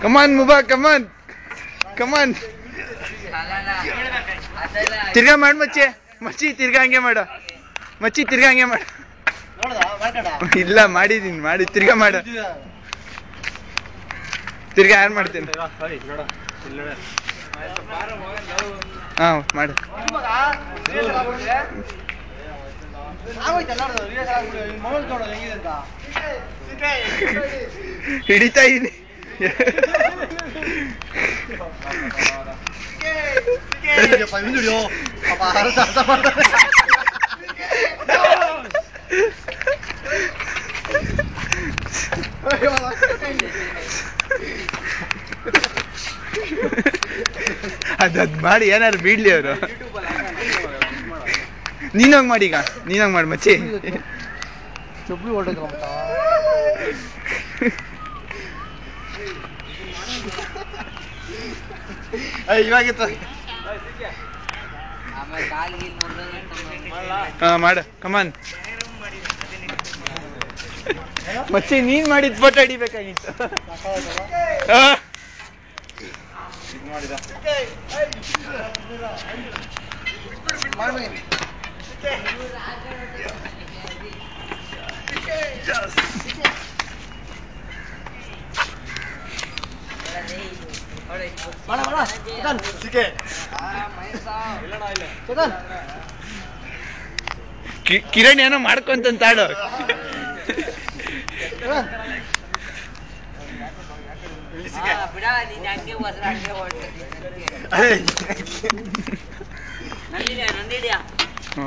ಕಮಾನ್ ಮುಬಾ ಕಮಾನ್ ಕಮಾನ್ ತಿರ್ಗಾ ಮಾಡು ಮಚ್ಚಿ ಮಚ್ಚಿ ತಿರ್ಗಾ ಹಂಗೆ ಮಾಡು ಮಚ್ಚಿ ತಿರ್ಗಾ ಹಂಗೆ ಮಾಡು ಇಲ್ಲ ಮಾಡಿದೀನಿ ಮಾಡಿ ತಿರ್ಗಾ ಮಾಡು ತಿರ್ಗಾ ಯಾರು ಮಾಡ್ತೀನಿ ಹಾ ಮಾಡು ಹಿಡಿತಾ ಇದೀನಿ ಅದ್ ಮಾಡಿ ಏನಾರು ಬಿಡ್ಲಿ ಅವರು ನೀನೋಗ್ ಮಾಡಿ ಈಗ ನೀನೋಗ್ ಮಾಡಿ ಮಚ್ಚಿ ಚೊಬ್ಳು ಹೊಡೆದ್ರು ಅಂತ ಇವಾಗಿತ್ತು ಹಾ ಮಾಡ ಕಮಾನ್ ಮಚ್ಚಿ ನೀನ್ ಮಾಡಿದ್ ಫೋಟೋ ಹಿಡಿಬೇಕಾಗಿತ್ತು ಕಿರಣ್ ಏನೋ ಮಾಡ್ಕೊಂತಾಡು ಬಿಡ